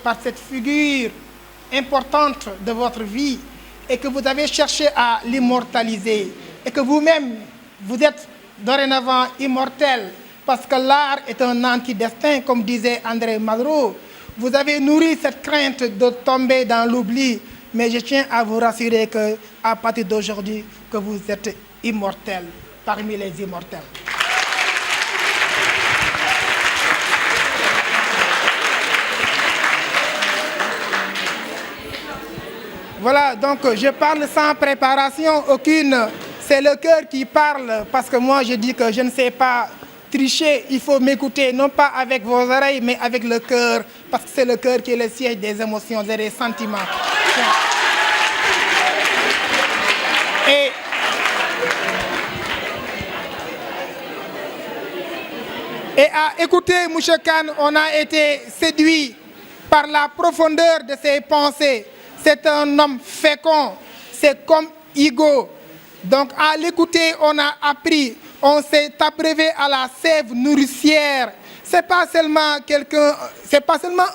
Par cette figure importante de votre vie et que vous avez cherché à l'immortaliser et que vous-même, vous êtes dorénavant immortel parce que l'art est un antidestin, comme disait André Malraux. Vous avez nourri cette crainte de tomber dans l'oubli, mais je tiens à vous rassurer qu'à partir d'aujourd'hui, que vous êtes immortel parmi les immortels. Voilà, donc je parle sans préparation aucune. C'est le cœur qui parle, parce que moi je dis que je ne sais pas tricher. Il faut m'écouter, non pas avec vos oreilles, mais avec le cœur, parce que c'est le cœur qui est le siège des émotions et des sentiments. Et à écouter M. Kane, on a été séduit par la profondeur de ses pensées. C'est un homme fécond, c'est comme Hugo. Donc à l'écouter, on a appris, on s'est abreuvé à la sève nourricière. C'est pas seulement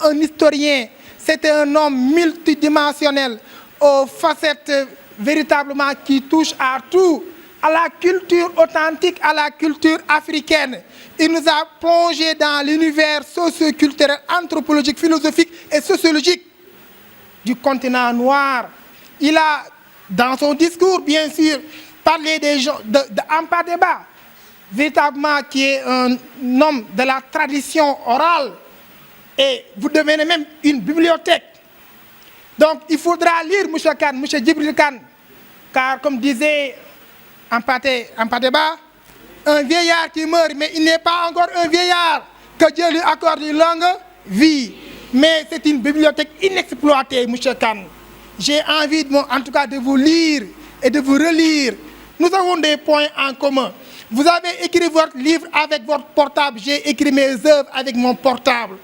un historien, c'est un homme multidimensionnel, aux facettes véritablement qui touchent à tout, à la culture authentique, à la culture africaine. Il nous a plongé dans l'univers socio-culturel, anthropologique, philosophique et sociologique du continent noir. Il a, dans son discours, bien sûr, parlé des gens d'Ampadeba, véritablement qui est un homme de la tradition orale, et vous devenez même une bibliothèque. Donc il faudra lire M. Kane, M. Djibril Kane, car comme disait Ampadeba, un vieillard qui meurt, mais il n'est pas encore un vieillard, que Dieu lui accorde une longue vie. Mais c'est une bibliothèque inexploitée, M. Kane. J'ai envie, en tout cas, de vous lire et de vous relire. Nous avons des points en commun. Vous avez écrit votre livre avec votre portable. J'ai écrit mes œuvres avec mon portable.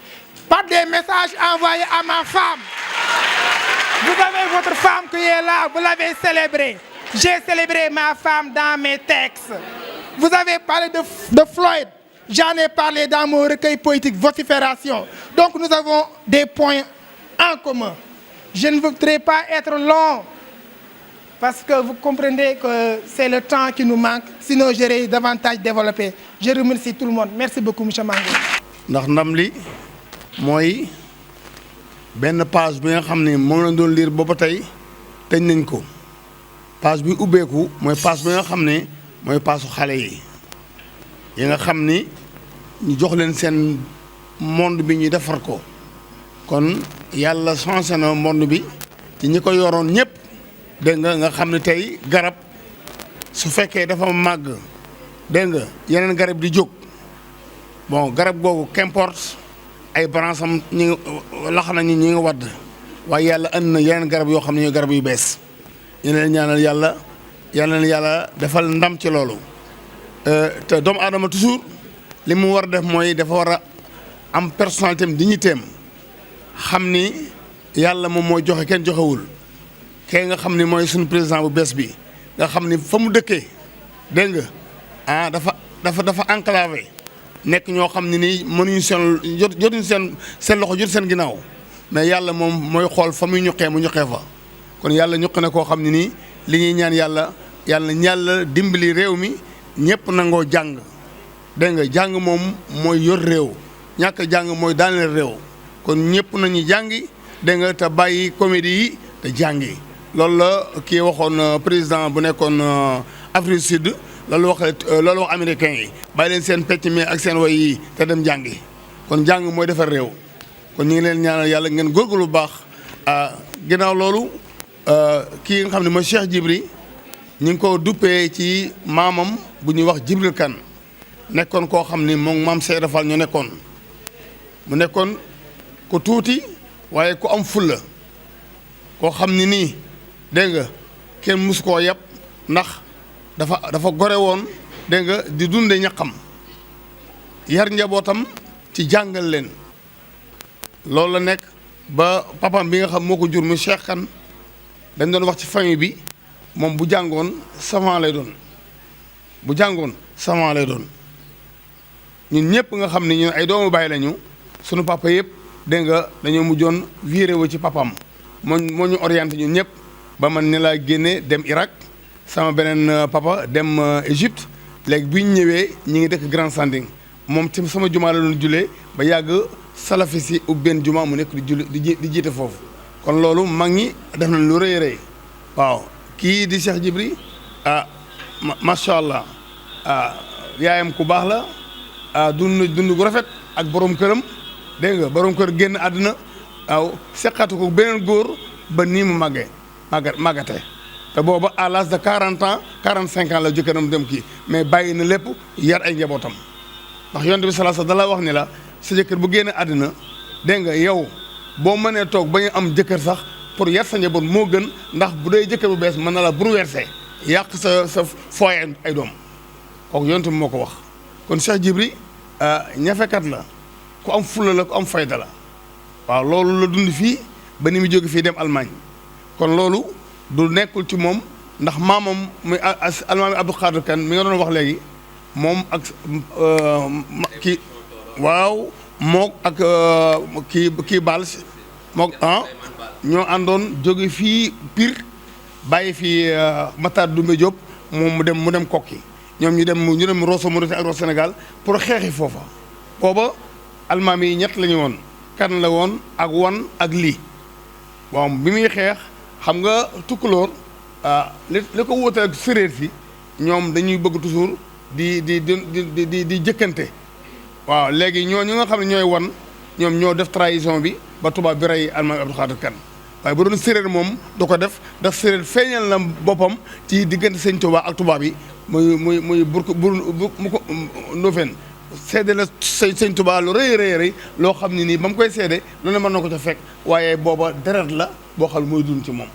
Par des messages envoyés à ma femme. Vous avez votre femme qui est là, vous l'avez célébrée. J'ai célébré ma femme dans mes textes. Vous avez parlé de Floyd. J'en ai parlé dans mon recueil poétique Vocifération. Donc nous avons des points en commun. Je ne voudrais pas être long, parce que vous comprenez que c'est le temps qui nous manque, sinon j'aurais davantage développé. Je remercie tout le monde. Merci beaucoup, M. Mango. ndax ndam li mooy benn page bi nga xam ne moom la doon lire booba tey tëj nañ ko page bi ubbeeku mooy page bi nga xam ne mooy paasu xale yi nga xam ni ñu jox leen seen monde bi ñu defar ko kon yàlla changé na monde bi ci ñi ko yoroon ñëpp dégg nga xam ne tey garab su fekkee dafa màgg dégg nga yeneen garab di jóg bon garab googu qu'importe ay branches am ñi lax nañu ñi nga wadd waaye yàlla andi na yeneen garab yoo xam ne ñooy garab yu bees ñu leen ñaanal yàlla defal ndam ci loolu te doomu aadama toujours li mu war a def mooy dafa war a am personnalité am dignité am xam ni yàlla moom mooy joxe kenn joxewul kee nga xam ni mooy suñu président bu bees bi nga xam ni fa mu dëkkee dégg nga ah dafa enclavé nekk ñoo xam ne nii mënuñu jotuñu seen loxo jot seen ginnaaw mais yàlla moom mooy xool fa muy ñuqee mu ñuqee fa kon yàlla ñuq na koo xam ne nii li ñuy ñaan yàlla dimbali réew mi ñëpp nangoo jàng dégg nga jàng moom mooy yor réew ñàkk jàng mooy daaneel réew kon ñëpp nañu jàngi dégg nga te bàyyi comédie yi te jàngi loolu la kii waxoon président bu nekkoon Afrique Sud loolu wax américain yi bàyyi leen seen pecc mi ak seen way yi te dem jàngi kon jàng mooy defar réew kon ñu ngi leen ñaanal yàlla ngeen góorgóorlu bu baax ginnaaw loolu kii nga xam ne mooy Cheikh Djibril ñu ngi ko duppee ci maamam bu ñuy wax Djibril Kane nekkoon koo xam ni moom maam Seyda Fall ñu nekkoon mu nekkoon ku tuuti waaye ku am fulla koo xam ni nii dégg nga kenn mus koo yab ndax dafa gore woon dégg nga di dunde ñaqam yar njabootam ci jàngal leen loolu la nekk ba papam bi nga xam moo ko jur mu Cheikh Kane dañ doon wax ci famille bi moom bu jàngoon savant lay doon bu jàngoon savant lay doon ñun ñëpp nga xam ne ñun ay doomu baay lañu sunu papa yëpp dégg nga dañoo mujjoon viré wu ci papam moo ñu orienté ñun ñëpp ba man ni laa génne dem Irak sama beneen papa dem Égypte léegi bi ñu ñëwee ñi ngi dëkk Grand Sanding moom ci sama jumaa la doon jullee ba yàgg salafi si ubben jumaa mu nekk di julli di jiite foofu kon loolu mag ñi def nañ lu rëy rëy waaw kii di Cheikh Djibril macha allah yaayam ku baax la dund gu rafet ak borom këram dégg nga borom kër génn àdduna waaw seqatu ko beneen góor ba nii mu màggatee te booba à l'âge de 40 ans 45 ans la jëkkëram dem kii mais bàyyi na lépp yar ay njabootam ndax yonent bi sallallahu alayhi wasallam da la wax ni la sa jëkkër bu génn àdduna dégg nga yow boo mënee toog ba ñu am jëkkër sax pour yar sa njaboot moo gën ndax bu dee jëkkër bu bees mën na la bouleverser yàq sa foyer ay doom kooku yonent bi moo ko wax kon Cheikh Djibril ñafekat la ku am fulla la ku am fayda la waaw loolu la dund fii ba ni mu jóge fii dem Allemagne kon loolu du nekkul ci moom ndax maamam muy almaami Abdou Khadir Kane mi nga doon wax léegi moom ak kii waaw mook ak kii Baal mook ñoo àndoon jóge fii Pire bàyyi fii Matar Doumbé Diop moom mu dem Kokki ñoom ñu dem Rosso Mauritanie ak Rosso Sénégal pour xeexi foofa booba almaam yi ñett la ñu woon kan la woon ak wan ak lii waaw bi muy xeex xam nga tukkulóor li ko wóote ak séréer si ñoom dañuy bëgg toujours di jëkkante waaw léegi ñu nga xam ne ñooy wan ñoom ñoo def trahison bi ba tubaab bi rey almaam Abdou Khadir Kane waaye bu doon séréer moom du ko def ndax séréer feeñal na boppam ci diggante sëñ Tuubaa ak tubaab yi muy mu ko Ndofène seede la sëñ Tuubaa lu rëy loo xam ne nii ba mu koy seede lu ne mën na ko ca fekk waaye booba deret la boo xam ne mooy dund ci moom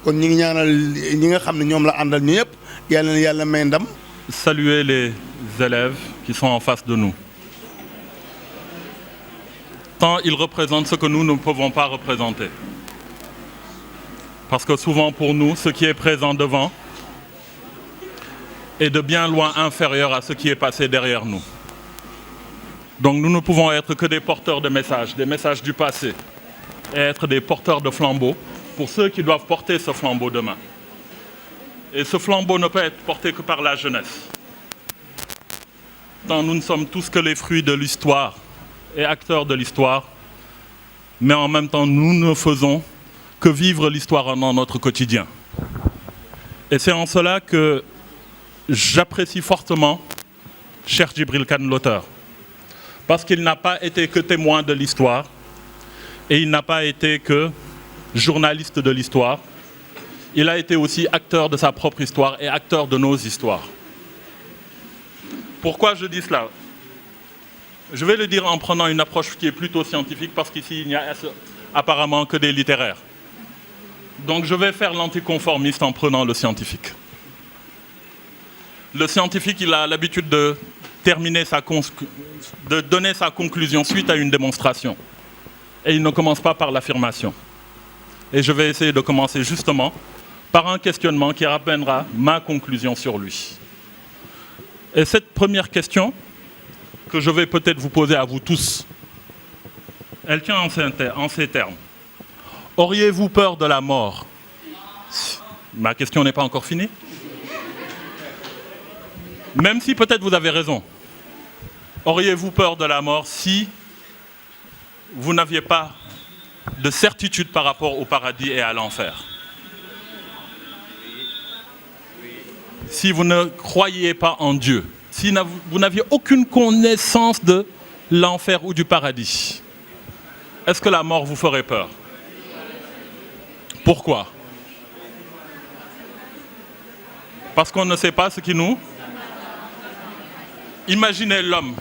kon ñi ngi ñaanal ñi nga xam ne ñoom la àndal ñu yëpp yàlla na yàlla may ndam. Saluer les élèves qui sont en face de nous. Tant ils représentent ce que nous ne pouvons pas représenter. Parce que souvent pour nous, ce qui est présent devant est de bien loin inférieur à ce qui est passé derrière nous. Donc nous ne pouvons être que des porteurs de messages, des messages du passé, et être des porteurs de flambeaux pour ceux qui doivent porter ce flambeau demain. Et ce flambeau ne peut être porté que par la jeunesse. Tant nous ne sommes tous que les fruits de l'histoire et acteurs de l'histoire, mais en même temps nous ne faisons que vivre l'histoire dans notre quotidien. Et c'est en cela que j'apprécie fortement Cheikh Djibril Kane, l'auteur. Parce qu'il n'a pas été que témoin de l'histoire et il n'a pas été que journaliste de l'histoire. Il a été aussi acteur de sa propre histoire et acteur de nos histoires. Pourquoi je dis cela? Je vais le dire en prenant une approche qui est plutôt scientifique parce qu'ici il n'y a apparemment que des littéraires. Donc je vais faire l'anticonformiste en prenant le scientifique. Le scientifique, il a l'habitude de donner sa conclusion suite à une démonstration. Et il ne commence pas par l'affirmation. Et je vais essayer de commencer justement par un questionnement qui ramènera ma conclusion sur lui. Et cette première question, que je vais peut-être vous poser à vous tous, elle tient en ces termes. Auriez-vous peur de la mort? Ma question n'est pas encore finie. Même si peut-être vous avez raison. Auriez-vous peur de la mort si vous n'aviez pas de certitude par rapport au paradis et à l'enfer? Si vous ne croyiez pas en Dieu, si vous n'aviez aucune connaissance de l'enfer ou du paradis, est-ce que la mort vous ferait peur? Pourquoi? Parce qu'on ne sait pas ce qui nous... Imaginez l'homme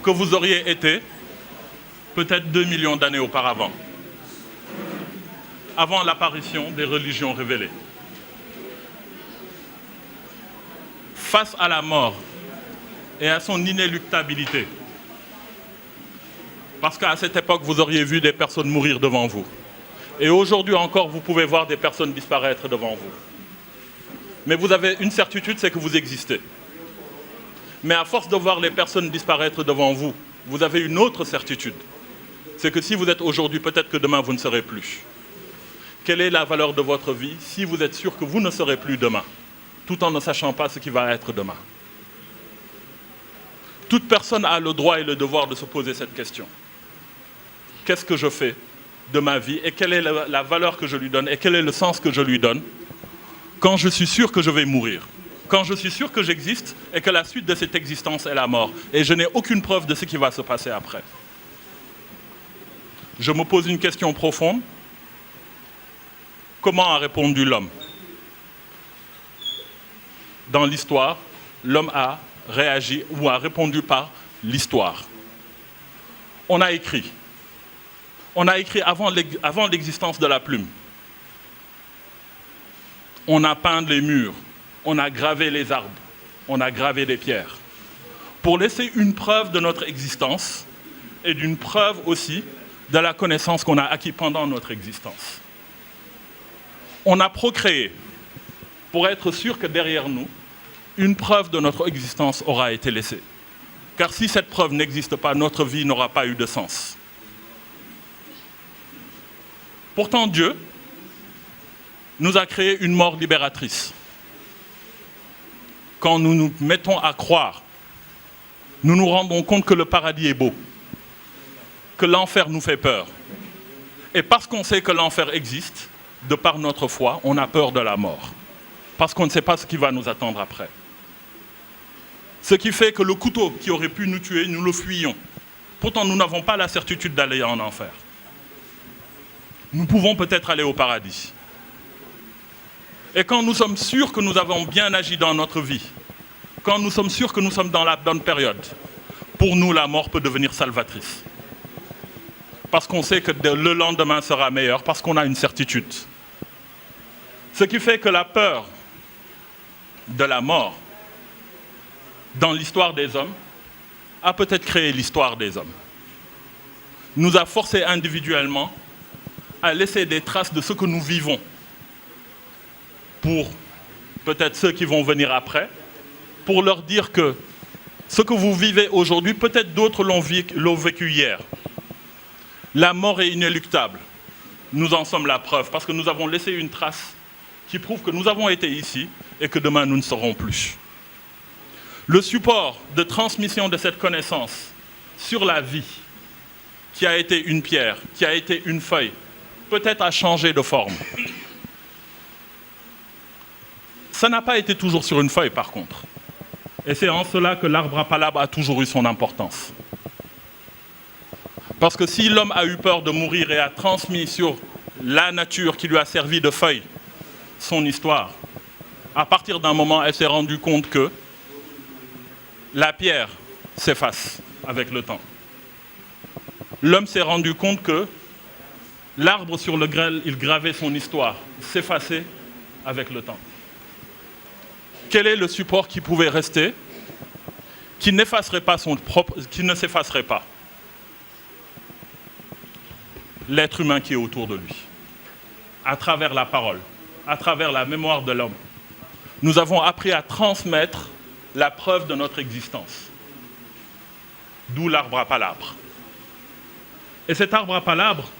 que vous auriez été peut-être 2 millions d'années auparavant, avant l'apparition des religions révélées. Face à la mort et à son inéluctabilité, parce qu'à cette époque, vous auriez vu des personnes mourir devant vous. Et aujourd'hui encore, vous pouvez voir des personnes disparaître devant vous. Mais vous avez une certitude, c'est que vous existez. Mais à force de voir les personnes disparaître devant vous, vous avez une autre certitude. C'est que si vous êtes aujourd'hui, peut-être que demain, vous ne serez plus. Quelle est la valeur de votre vie si vous êtes sûr que vous ne serez plus demain, tout en ne sachant pas ce qui va être demain? Toute personne a le droit et le devoir de se poser cette question. Qu'est-ce que je fais de ma vie et quelle est la valeur que je lui donne et quel est le sens que je lui donne quand je suis sûr que je vais mourir, quand je suis sûr que j'existe et que la suite de cette existence est la mort et je n'ai aucune preuve de ce qui va se passer après. Je me pose une question profonde. Comment a répondu l'homme? Dans l'histoire, l'homme a réagi ou a répondu par l'histoire. On a écrit. On a écrit avant l'existence de la plume. On a peint les murs, on a gravé les arbres, on a gravé des pierres. Pour laisser une preuve de notre existence et d'une preuve aussi de la connaissance qu'on a acquis pendant notre existence. On a procréé pour être sûr que derrière nous, une preuve de notre existence aura été laissée. Car si cette preuve n'existe pas, notre vie n'aura pas eu de sens. Pourtant, Dieu nous a créé une mort libératrice. Quand nous nous mettons à croire, nous nous rendons compte que le paradis est beau, que l'enfer nous fait peur. Et parce qu'on sait que l'enfer existe, de par notre foi, on a peur de la mort. Parce qu'on ne sait pas ce qui va nous attendre après. Ce qui fait que le couteau qui aurait pu nous tuer, nous le fuyons. Pourtant, nous n'avons pas la certitude d'aller en enfer. Nous pouvons peut-être aller au paradis. Et quand nous sommes sûrs que nous avons bien agi dans notre vie, quand nous sommes sûrs que nous sommes dans la bonne période, pour nous, la mort peut devenir salvatrice. Parce qu'on sait que le lendemain sera meilleur, parce qu'on a une certitude. Ce qui fait que la peur de la mort, dans l'histoire des hommes, a peut-être créé l'histoire des hommes. Nous a forcés individuellement à laisser des traces de ce que nous vivons pour peut-être ceux qui vont venir après, pour leur dire que ce que vous vivez aujourd'hui, peut-être d'autres l'ont vécu hier. La mort est inéluctable. Nous en sommes la preuve, parce que nous avons laissé une trace qui prouve que nous avons été ici et que demain nous ne serons plus. Le support de transmission de cette connaissance sur la vie, qui a été une pierre, qui a été une feuille, peut-être a changé de forme. Ça n'a pas été toujours sur une feuille, par contre. Et c'est en cela que l'arbre à palabres a toujours eu son importance. Parce que si l'homme a eu peur de mourir et a transmis sur la nature qui lui a servi de feuille son histoire, à partir d'un moment, elle s'est rendue compte que la pierre s'efface avec le temps. L'homme s'est rendu compte que l'arbre sur lequel il gravait son histoire s'effaçait avec le temps. Quel est le support qui pouvait rester, qui n'effacerait pas qui ne s'effacerait pas? L'être humain qui est autour de lui, à travers la parole, à travers la mémoire de l'homme. Nous avons appris à transmettre la preuve de notre existence. D'où l'arbre à palabres. Et cet arbre à palabres,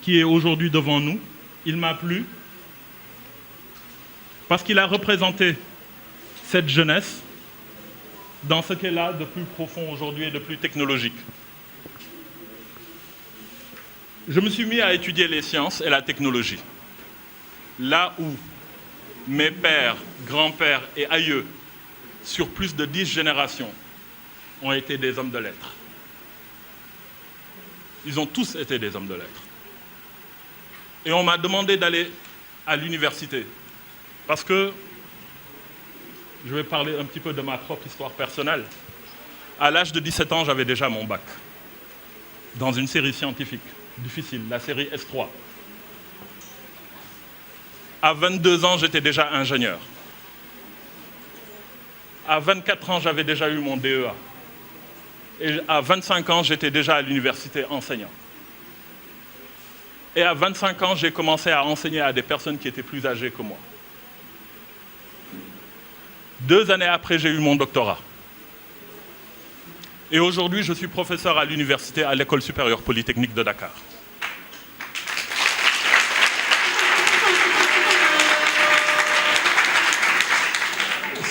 qui est aujourd'hui devant nous, il m'a plu parce qu'il a représenté cette jeunesse dans ce qu'elle a de plus profond aujourd'hui et de plus technologique. Je me suis mis à étudier les sciences et la technologie. Là où mes pères, grands-pères et aïeux, sur plus de 10 générations, ont été des hommes de lettres. Ils ont tous été des hommes de lettres. Et on m'a demandé d'aller à l'université. Parce que, je vais parler un petit peu de ma propre histoire personnelle. À l'âge de 17 ans, j'avais déjà mon bac. Dans une série scientifique difficile, la série S3. À 22 ans, j'étais déjà ingénieur. À 24 ans, j'avais déjà eu mon DEA. Et à 25 ans, j'étais déjà à l'université enseignant. Et à 25 ans, j'ai commencé à enseigner à des personnes qui étaient plus âgées que moi. 2 années après, j'ai eu mon doctorat. Et aujourd'hui, je suis professeur à l'université, à l'École supérieure polytechnique de Dakar.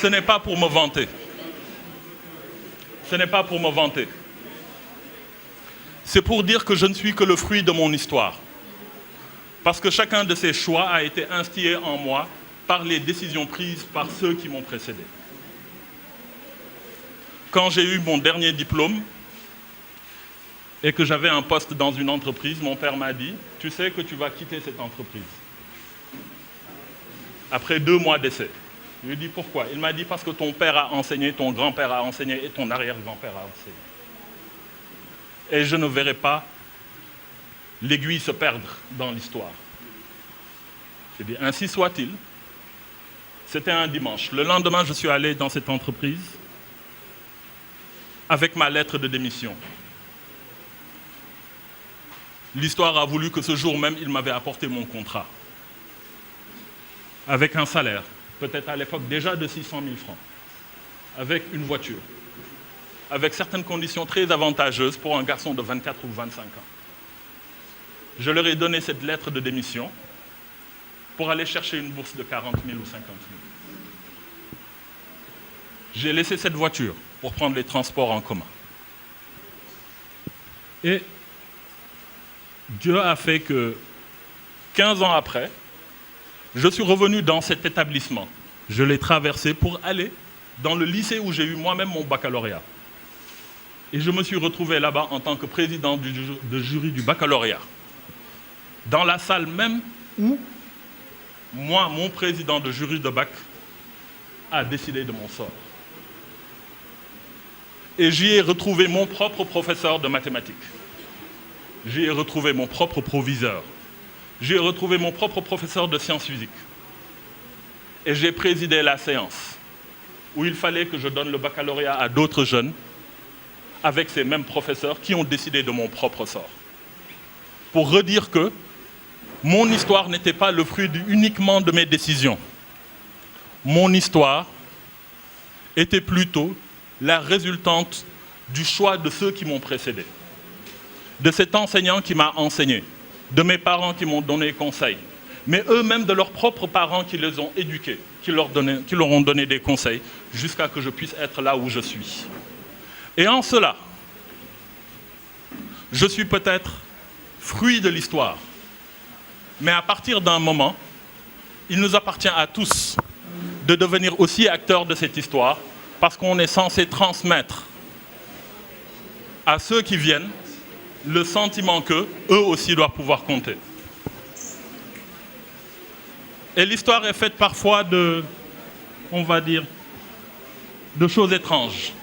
Ce n'est pas pour me vanter. Ce n'est pas pour me vanter. C'est pour dire que je ne suis que le fruit de mon histoire. Parce que chacun de ces choix a été instillé en moi par les décisions prises par ceux qui m'ont précédé. Quand j'ai eu mon dernier diplôme et que j'avais un poste dans une entreprise, mon père m'a dit « Tu sais que tu vas quitter cette entreprise. » Après 2 mois d'essai. Je lui ai dit « Pourquoi ?» Il m'a dit « Parce que ton père a enseigné, ton grand-père a enseigné et ton arrière-grand-père a enseigné. Et je ne verrai pas l'aiguille se perdre dans l'histoire. » J'ai dit « Ainsi soit-il. » C'était un dimanche. Le lendemain, je suis allé dans cette entreprise avec ma lettre de démission. L'histoire a voulu que ce jour même, il m'avait apporté mon contrat. Avec un salaire, peut-être à l'époque déjà de 600 000 francs. Avec une voiture. Avec certaines conditions très avantageuses pour un garçon de 24 ou 25 ans. Je leur ai donné cette lettre de démission pour aller chercher une bourse de 40 000 ou 50 000. J'ai laissé cette voiture pour prendre les transports en commun. Et Dieu a fait que 15 ans après, je suis revenu dans cet établissement. Je l'ai traversé pour aller dans le lycée où j'ai eu moi-même mon baccalauréat. Et je me suis retrouvé là-bas en tant que président de jury du baccalauréat. Dans la salle même où moi, mon président de jury de bac, a décidé de mon sort. Et j'y ai retrouvé mon propre professeur de mathématiques. J'y ai retrouvé mon propre proviseur. J'y ai retrouvé mon propre professeur de sciences physiques. Et j'ai présidé la séance où il fallait que je donne le baccalauréat à d'autres jeunes avec ces mêmes professeurs qui ont décidé de mon propre sort. Pour redire que mon histoire n'était pas le fruit uniquement de mes décisions. Mon histoire était plutôt la résultante du choix de ceux qui m'ont précédé. De cet enseignant qui m'a enseigné, de mes parents qui m'ont donné conseil, mais eux-mêmes de leurs propres parents qui les ont éduqués, qui leur ont donné des conseils, jusqu'à ce que je puisse être là où je suis. Et en cela, je suis peut-être fruit de l'histoire, mais à partir d'un moment, il nous appartient à tous de devenir aussi acteurs de cette histoire, parce qu'on est censé transmettre à ceux qui viennent le sentiment qu'eux aussi doivent pouvoir compter. Et l'histoire est faite parfois de, on va dire, de choses étranges.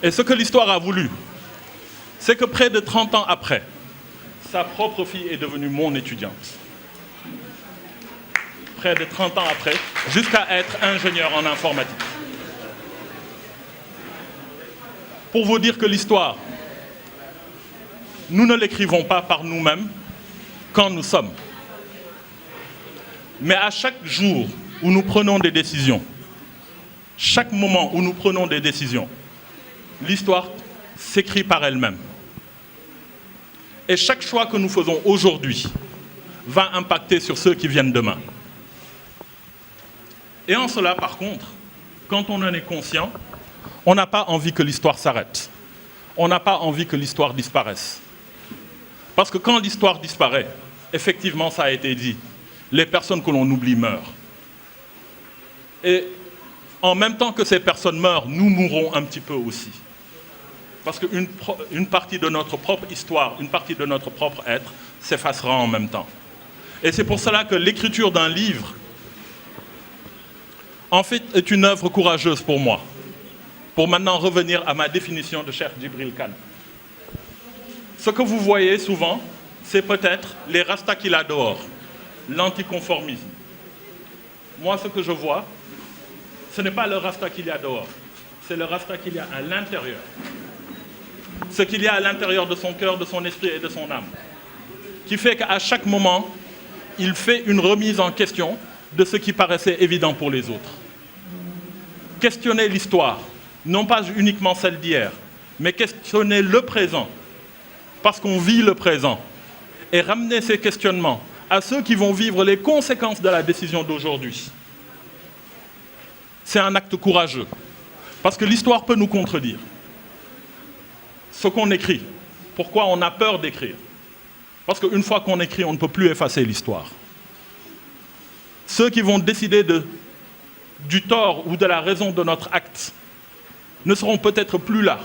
Et ce que l'histoire a voulu, c'est que près de 30 ans après, sa propre fille est devenue mon étudiante. Près de 30 ans après, jusqu'à être ingénieur en informatique. Pour vous dire que l'histoire, nous ne l'écrivons pas par nous-mêmes quand nous sommes. Mais à chaque jour où nous prenons des décisions, chaque moment où nous prenons des décisions, l'histoire s'écrit par elle-même. Et chaque choix que nous faisons aujourd'hui va impacter sur ceux qui viennent demain. Et en cela, par contre, quand on en est conscient, on n'a pas envie que l'histoire s'arrête. On n'a pas envie que l'histoire disparaisse. Parce que quand l'histoire disparaît, effectivement, ça a été dit, les personnes que l'on oublie meurent. Et en même temps que ces personnes meurent, nous mourrons un petit peu aussi. Parce qu'une partie de notre propre histoire, une partie de notre propre être s'effacera en même temps. Et c'est pour cela que l'écriture d'un livre, en fait, est une œuvre courageuse pour moi. Pour maintenant revenir à ma définition de Cheikh Djibril Kane. Ce que vous voyez souvent, c'est peut-être les rastas qu'il a dehors, l'anticonformisme. Moi, ce que je vois, ce n'est pas le rasta qu'il y a dehors, c'est le rasta qu'il y a à l'intérieur. ce qu'il y a à l'intérieur de son cœur, de son esprit et de son âme, qui fait qu'à chaque moment, il fait une remise en question de ce qui paraissait évident pour les autres. Questionner l'histoire, non pas uniquement celle d'hier, mais questionner le présent, parce qu'on vit le présent, et ramener ces questionnements à ceux qui vont vivre les conséquences de la décision d'aujourd'hui. C'est un acte courageux, parce que l'histoire peut nous contredire. Ce qu'on écrit, pourquoi on a peur d'écrire? Parce qu'une fois qu'on écrit, on ne peut plus effacer l'histoire. Ceux qui vont décider du tort ou de la raison de notre acte ne seront peut-être plus là.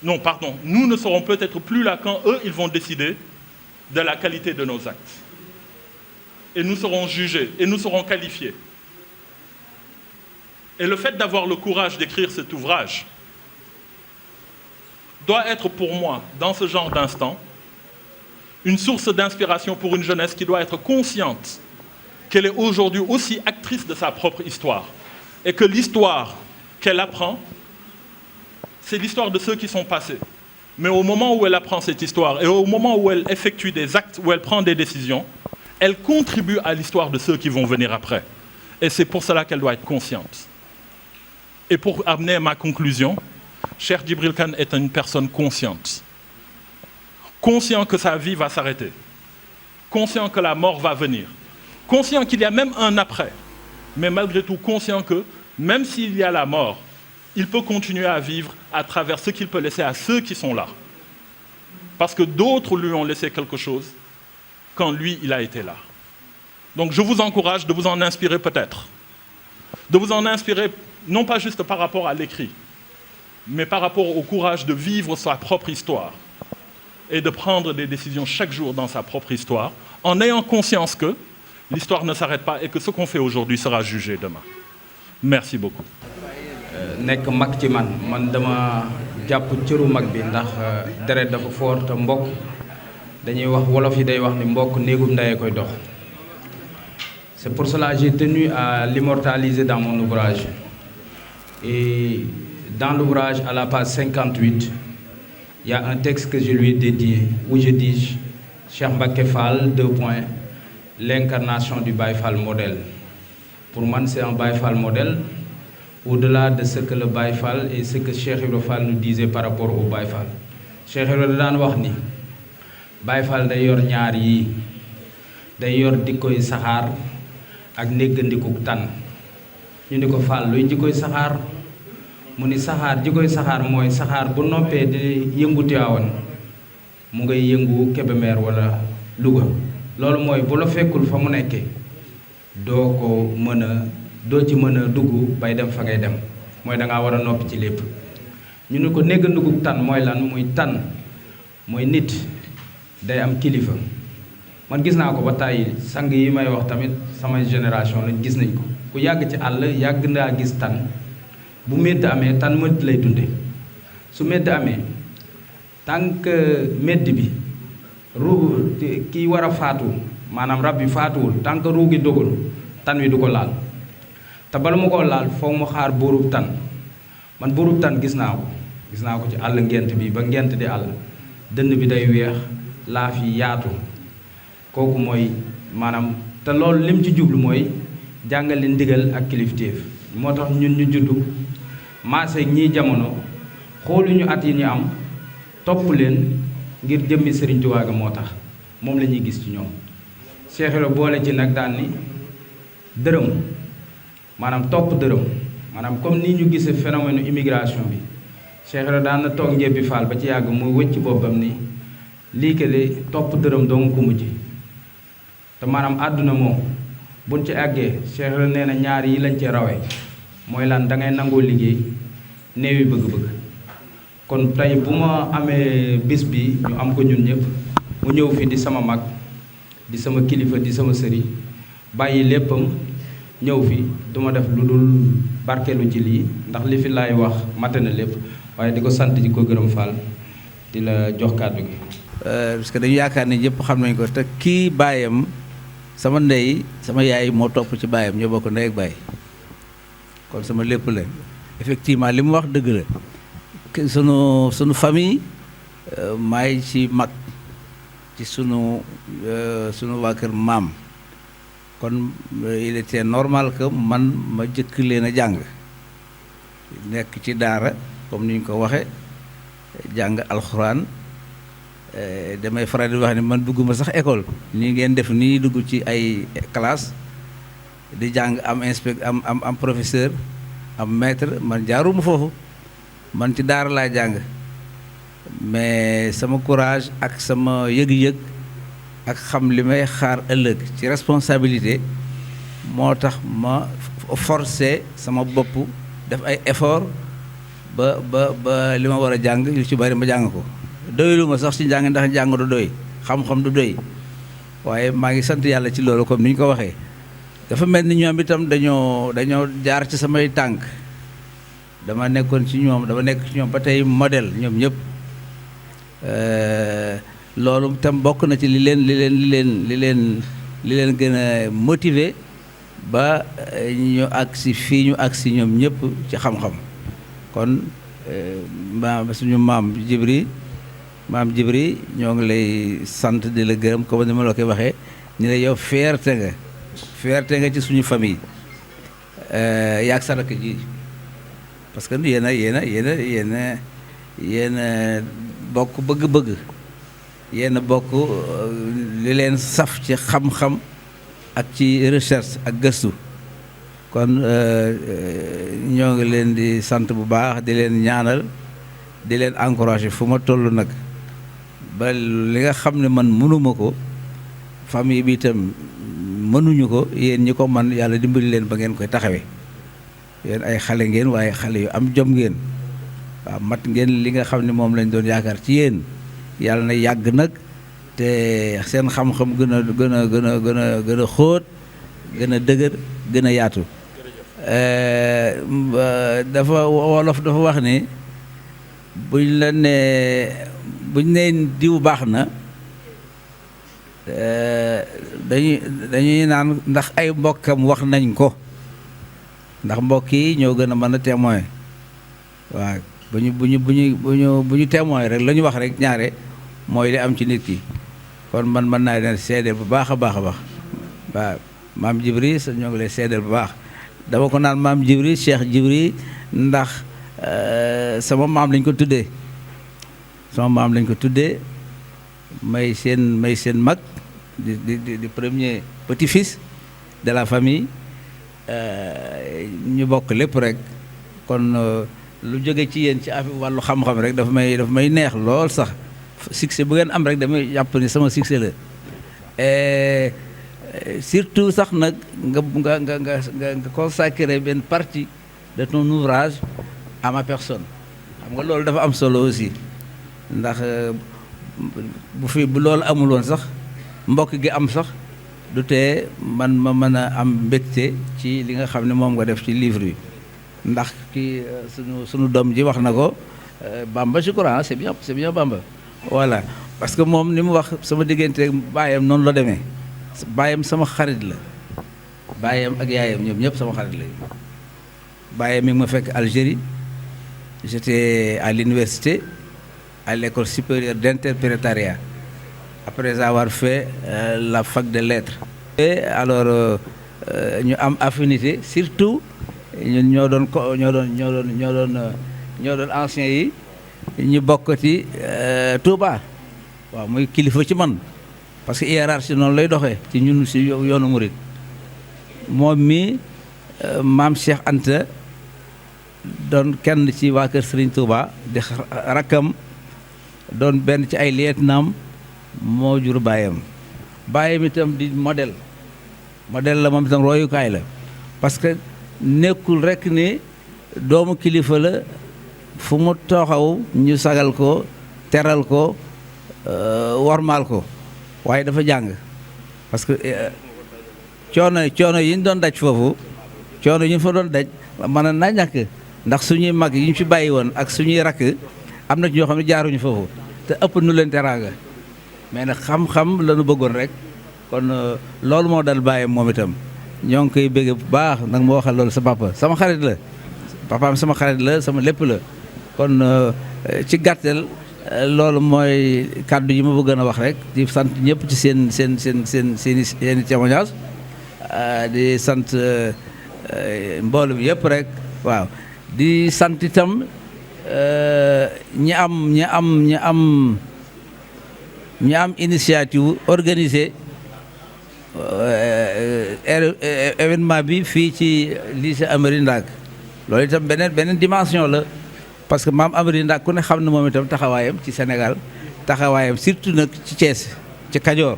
Non, pardon, nous ne serons peut-être plus là quand eux, ils vont décider de la qualité de nos actes. Et nous serons jugés, et nous serons qualifiés. Et le fait d'avoir le courage d'écrire cet ouvrage doit être pour moi, dans ce genre d'instant, une source d'inspiration pour une jeunesse qui doit être consciente qu'elle est aujourd'hui aussi actrice de sa propre histoire. Et que l'histoire qu'elle apprend, c'est l'histoire de ceux qui sont passés. Mais au moment où elle apprend cette histoire, et au moment où elle effectue des actes, où elle prend des décisions, elle contribue à l'histoire de ceux qui vont venir après. Et c'est pour cela qu'elle doit être consciente. Et pour amener à ma conclusion, Cheikh Djibril Kane est une personne consciente. Conscient que sa vie va s'arrêter. Conscient que la mort va venir. Conscient qu'il y a même un après. Mais malgré tout, conscient que, même s'il y a la mort, il peut continuer à vivre à travers ce qu'il peut laisser à ceux qui sont là. Parce que d'autres lui ont laissé quelque chose quand lui, il a été là. Donc je vous encourage de vous en inspirer peut-être. De vous en inspirer, non pas juste par rapport à l'écrit, mais par rapport au courage de vivre sa propre histoire et de prendre des décisions chaque jour dans sa propre histoire, en ayant conscience que l'histoire ne s'arrête pas et que ce qu'on fait aujourd'hui sera jugé demain. Merci beaucoup. nekk mag ci man dama jàpp cëru mag bi ndax deret dafa foor te mbokk dañuy wax wolof yi day wax ni mbokk néegum ndeyee koy dox. C'est pour cela que j'ai tenu à l'immortaliser dans mon ouvrage. Et dans l'ouvrage, à la page 58, il y a un texte que je lui ai dédié où je dis Cheikh Mbacké Fall, 2 points, l'incarnation du Baye Fall modèle. Pour moi, c'est un Baye Fall modèle, au-delà de ce que le Baye Fall et ce que Cheikh Ibra Fall nous disait par rapport au Baye Fall. Cheikh Ibra daan wax ni Baye Fall day yor ñaar yi day yor dikkoy saxaar ak néggandikuk tànn ñu ni ko Fall luy jikkoy saxaar mu ni saxaar jikkoy saxaar mooy saxaar bu noppee di yëngu Tiwaawan mu ngay yëngu Kébémer wala Louga loolu mooy bu la fekkul fa mu nekkee doo ci mën a dugg bay dem fa ngay dem mooy da ngaa war a noppi ci lépp ñu ni ko néggandikuk tànn mooy lan muy tànn mooy nit day am kilifa man gis naa ko ba tàyyi sang yi may wax tamit sama génération lañ gis nañ ko ku yàgg ci àll yàgg naa gis tan bu médd amee tan mëdd lay dunde su médd amee tant que médd bi ruu ki war a faatu maanaam rab bi faatuwul tant que ruu gi dogul tan wi du ko laal te bala mu ko laal foog mu xaar buurub tan man buurub tan gis naa ko ci àll ngent bi ba ngent di àll dënn bi day weex laaf yi yaatu kooku mooy maanaam te loolu lim ci jublu mooy jàngale ndigal ak kilifteef moo tax ñun ñu juddu maase ñii jamono xooluñu at yi ñu am topp leen ngir jëmmi Sëriñ Tuubaa ga moo tax moom la ñuy gis ci ñoom Cheikh Ibra boole ci nag daan ni dërëm maanaam topp dërëm maanaam comme ni ñu gisee phénomène immigration bi Cheikh Ibra daan na toog njebbi faal ba ci yàgg muy wëcc boppam ni lii que de topp dërëm dong ko mujj te maanaam àdduna moom buñ ci àggee Cheikh Ibra nee na ñaar yi lañ ci rawee mooy lan da ngay nangoo liggéey néew yi bëgg-bëgg kon tey bu ma amee bis bi ñu am ko ñun ñëpp mu ñëw fi di sama mag di sama kilifa di sama sëriñ bàyyi léppam ñëw fi duma def lu dul barkeelu ci lii ndax li fi laay wax mate na lépp waaye di ko sant di ko gërëm Fall di la jox kàddu gi. Parce que dañu yaakaar ne ñëpp xam nañ ko te kii baayam sama ndey sama yaay moo topp ci baayam ñoo bokk ndey ak baay kon sama lépp la effectivement li mu wax dëgg la sunu famille maay ci mag ci sunu waa kër maam kon il était normal que man ma jëkk leen a jàng nekk ci daara comme ni ñu ko waxe jàng alxuraan damay faral di wax ni man dugguma sax école nii ngeen def nii dugg ci ay classe di jàng am am professeur am maître man jaaruma foofu man ci daara laa jàng mais sama courage ak sama yëg-yëg ak xam li may xaar ëllëg ci responsabilité moo tax ma forcé sama bopp def ay effort ba li ma war a jàng lu ci bari ma jàng ko doylu ma sax ci njàng ndax njàng du doy xam-xam du doy waaye maa ngi sant yàlla ci loolu comme ni ñu ko waxee dafa mel ni ñoom itam dañoo jaar ci samay tànk dama nekkoon ci ñoom dama nekk ci ñoom ba tey modèle ñoom ñëpp loolu tam bokk na ci li leen gën a motiver ba ñu agsi fii ñu agsi ñoom ñëpp ci xam-xam kon suñu maam Djibril ñoo ngi lay sant di la gërëm comme ni ma la koy waxee ñu ne yow fierté nga ci suñu famille yaag sarak ji parce que yéen bokk bëgg-bëgg yéen bokk li leen saf ci xam-xam ak ci recherche ak gëstu kon ñoo ngi leen di sant bu baax di leen ñaanal di leen encourager fu ma toll nag ba li nga xam ne man mënuma ko famille bi itam mënuñu ko yéen ñi ko man yàlla dimbali leen ba ngeen koy taxawee yéen ay xale ngeen waaye xale yu am jom ngeen waaw mat ngeen li nga xam ne moom lañ doon yaakaar ci yéen yàlla na yàgg nag te seen xam-xam gën a xóot gën a dëgër gën a yaatu wolof dafa wax ni buñ nee diw baax na dañuy naan ndax ay mbokkam wax nañ ko ndax mbokk yi ñoo gën a mën a témoin waaw bu ñu témoin rek la ñu wax rek ñaare mooy li am ci nit ki kon man mën naa leen seedeel bu baax a baax waaw maam Djibril ñoo ngi lay seedeel bu baax dama ko naan maam Djibril Cheikh Djibril ndax sama maam lañ ko tuddee may seen mag di premier petit-fils de la famille ñu bokk lépp rek kon lu jóge ci yéen ci affaire wàllu xam-xam rek dafa may neex lool sax succès bu ngeen am rek damay jàpp ni sama succès la surtout sax nag nga consacrer benn partie de ton ouvrage à ma personne xam nga loolu dafa am solo aussi ndax bu loolu amul woon sax mbokk gi am sax du tee man ma mën a am mbégte ci li nga xam ne moom nga def ci livre bi ndax kii sunu doom ji wax na ko Bamba je crois c'est bien Bamba voilà parce que moom ni mu wax sama diggante ak baayam noonu la demee baayam sama xarit la baayam ak yaayam ñoom ñëpp sama xarit la baayam mi ngi ma fekk Algérie j'étais à l'université à l'école supérieure d'interprétariat après avoir fait la fac de lettres et alors ñu am affinité surtout ñun ñoo doon anciens yi ñu bokkati Touba waaw muy kilifa ci man parce que hiérarchie noonu lay doxee ci ñun si yoonu murid moom mi maam Cheikh Anta doon kenn ci waa kër Serigne Touba di rakkam doon benn ci ay lieutenant moo jur baayam itam di modèle la moom itam royukaay la parce que nekkul rekk ni doomu kilifa la fu mu tooxaw ñu sagal ko teral ko wormaal ko waaye dafa jàng parce que coono yi ñu doon daj foofu coono yi ñu fa doon daj mën na ñàkk ndax suñuy mag yi ñu fi bàyyi woon ak suñuy rakk am na ci ñoo xam ne jaaruñu foofu te ëpp nu leen teraanga mais nag xam-xam la ñu bëggoon rek kon loolu moo dal bàyyam moom itam ñoo ngi koy bëgg bu baax nag moo waxal loolu sa papa sama xarit la papaam sama xarit la sama lépp la kon ci gàttal loolu mooy kàddu yi ma bëggoon a wax rek di sant ñëpp ci seen témoignage di sant mbooloo bi yëpp rek waaw di sant itam ñi am initiative organisé événement bi fii ci lycée Amary Ndack loolu itam beneen dimension la parce que maam Amary Ndack ku ne xam ne moom itam taxawaayam ci Sénégal taxawaayam surtout nag ci Thiès ci Kajoor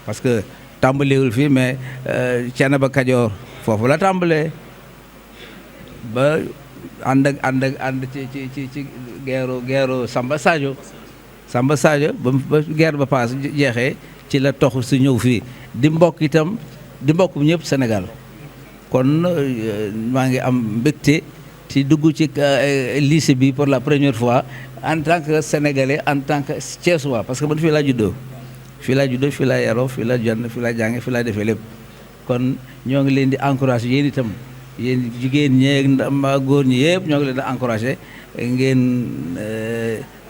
parce que tàmbaleewul fii mais Thiénaba Kajoor foofu la tàmbalee ba ànd ci geeru Samba Sadio ba guerre ba paas jeexee ci la toxu su ñëw fii di mbokk itam di mbokk ñëpp Sénégal kon maa ngi am mbégte ci dugg ci lycée bi pour la première fois en tant que sénégalais en tant que Thiessois parce que man fii laa juddoo fii laa yaroo fii laa jonn fii laa jànge fii laa defee lépp kon ñoo ngi leen di encouragé yéen itam yéen jigéen ñeeg góor ñi yëpp ñoo ngi leen di encouragé ngeen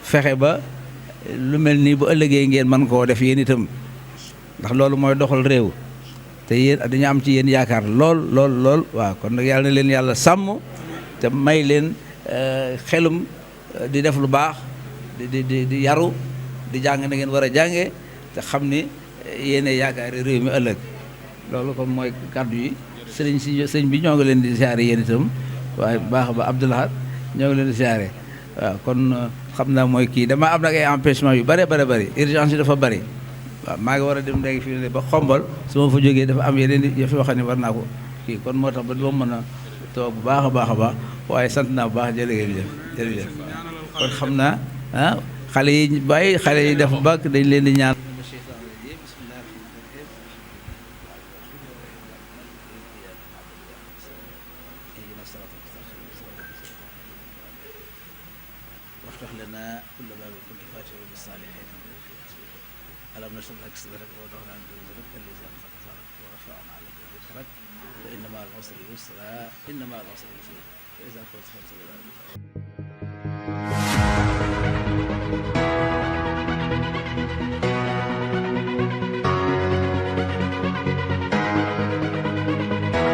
fexe ba lu mel nii bu ëllëgee ngeen mën koo def yéen itam ndax loolu mooy doxal réew te yéen dañu am ci yéen yaakaar lool waaw kon nag yàlla na leen yàlla sàmm te may leen xelum di def lu baax di yaru di jàng na ngeen war a jàngee te xam ni yéene yaakaari réew mi ëllëg loolu kon mooy kàddu yi sëñ bi ñoo ngi leen di siyaare yéen itam waaye baax ba Abdoulahat ñoo ngi leen di siyaare waaw kon xam naa mooy kii dama am nag ay empêchement yu bëri urgence yi dafa bëri waaw maa ngi war a dem léegi fii ne ba xombal su ma fa jógee dafa am yeneen i yoo xam ne war naa ko kii kon moo tax ba doo mën a toog bu baax a baax waaye sant naa bu baax jërëjëf kon xam naa xale yi def bak dañ leen di ñaan وافتح لنا كل باب كنت فاتحه بالصالحين ألم نشرح لك صدرك ووضعنا عنك وزرك الذي أنقض ظهرك ورفعنا عليك ذكرك فإن مع العسر يسرا إن مع العسر يسرا فإذا فرغت فانصب إلى ربك